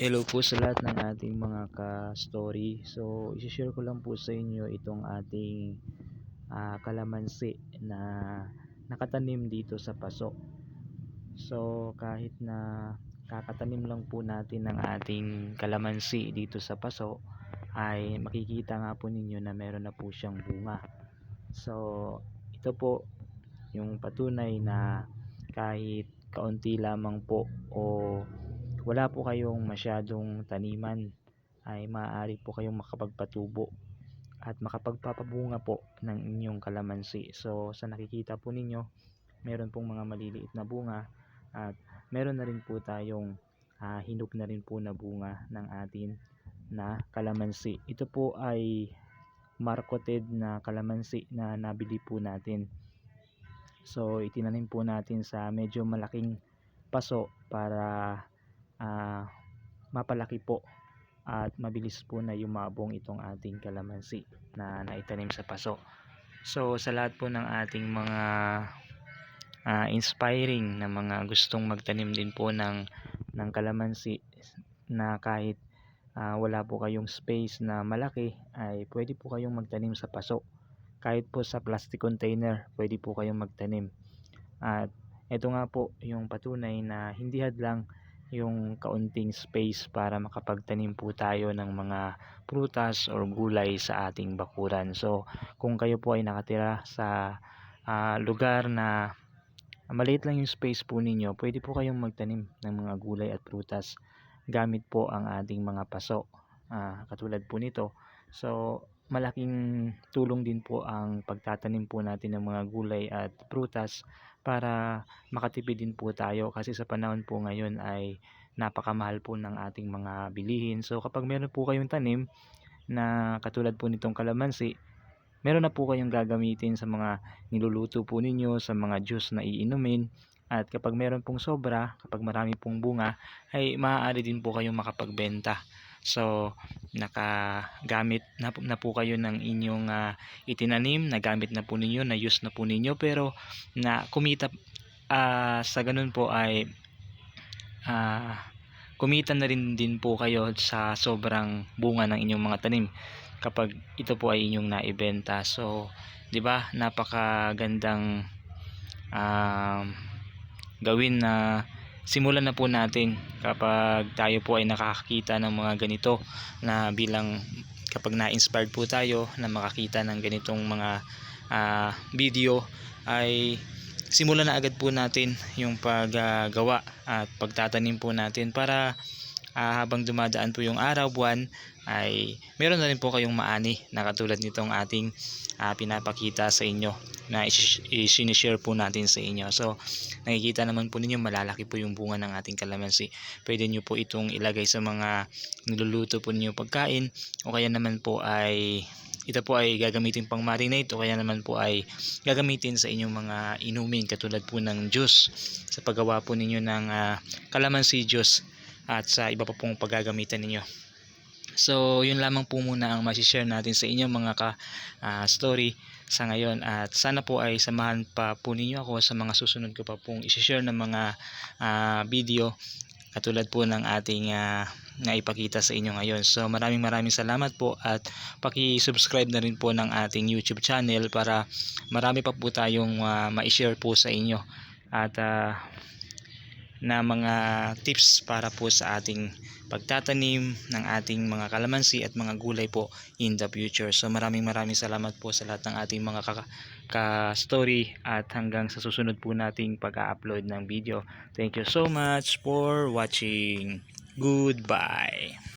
Hello po sa lahat ng ating mga ka-story. So, i-share ko lang po sa inyo itong ating kalamansi na nakatanim dito sa paso. So, kahit na kakatanim lang po natin ng ating kalamansi dito sa paso, ay makikita nga po ninyo na meron na po siyang bunga. So, ito po yung patunay na kahit kaunti lamang po o wala po kayong masyadong taniman, ay maaari po kayong makapagpatubo at makapagpapabunga po ng inyong kalamansi. So sa nakikita po ninyo, meron pong mga maliliit na bunga at meron na rin po tayong hinog na rin po na bunga ng atin na kalamansi. Ito po ay marketed na kalamansi na nabili po natin. So itinanim po natin sa medyo malaking paso para mapalaki po at mabilis po na yumabong itong ating kalamansi na naitanim sa paso. So sa lahat po ng ating mga inspiring na mga gustong magtanim din po ng kalamansi, na kahit wala po kayong space na malaki, ay pwede po kayong magtanim sa paso. Kahit po sa plastic container, pwede po kayong magtanim. At ito nga po yung patunay na hindi hadlang yung kaunting space para makapagtanim po tayo ng mga prutas or gulay sa ating bakuran. So kung kayo po ay nakatira sa lugar na maliit lang yung space po ninyo, pwede po kayong magtanim ng mga gulay at prutas gamit po ang ating mga paso, katulad po nito. So malaking tulong din po ang pagtatanim po natin ng mga gulay at prutas para makatipid din po tayo, kasi sa panahon po ngayon ay napakamahal po ng ating mga bilihin. So kapag meron po kayong tanim na katulad po nitong kalamansi, meron na po kayong gagamitin sa mga niluluto po ninyo, sa mga juice na iinumin. At kapag meron pong sobra, kapag marami pong bunga, ay maaari din po kayong makapagbenta. So nakagamit na po kayo ng inyong itinanim, nagamit na po ninyo, na use na po ninyo, pero na kumita sa ganun po ay kumita na rin din po kayo sa sobrang bunga ng inyong mga tanim kapag ito po ay inyong naibenta. So 'di ba, napakagandang gawin na simulan na po natin kapag tayo po ay nakakakita ng mga ganito, na bilang kapag na-inspired po tayo na makakita ng ganitong mga video, ay simulan na agad po natin yung paggawa at pagtatanim po natin para habang dumadaan po yung araw, buwan, ay meron na rin po kayong maani na katulad nitong ating pinapakita sa inyo, na i-share po natin sa inyo. So nakikita naman po ninyo, malalaki po yung bunga ng ating kalamansi. Pwede nyo po itong ilagay sa mga niluluto po ninyo pagkain, o kaya naman po ay ito po ay gagamitin pang marinate, o kaya naman po ay gagamitin sa inyong mga inumin katulad po ng juice, sa paggawa po ninyo ng kalamansi juice at sa iba pa pong paggagamitan ninyo. So yun lamang po muna ang masishare natin sa inyo mga story sa ngayon, at sana po ay samahan pa po ninyo ako sa mga susunod ko pa pong isishare ng mga video katulad po ng ating naipakita sa inyo ngayon. So maraming salamat po, at paki-subscribe na rin po ng ating YouTube channel para marami pa po tayong ma-share po sa inyo, at na mga tips para po sa ating pagtatanim ng ating mga kalamansi at mga gulay po in the future. So maraming salamat po sa lahat ng ating mga ka-story, at hanggang sa susunod po nating pag-upload ng video. Thank you so much for watching. Goodbye.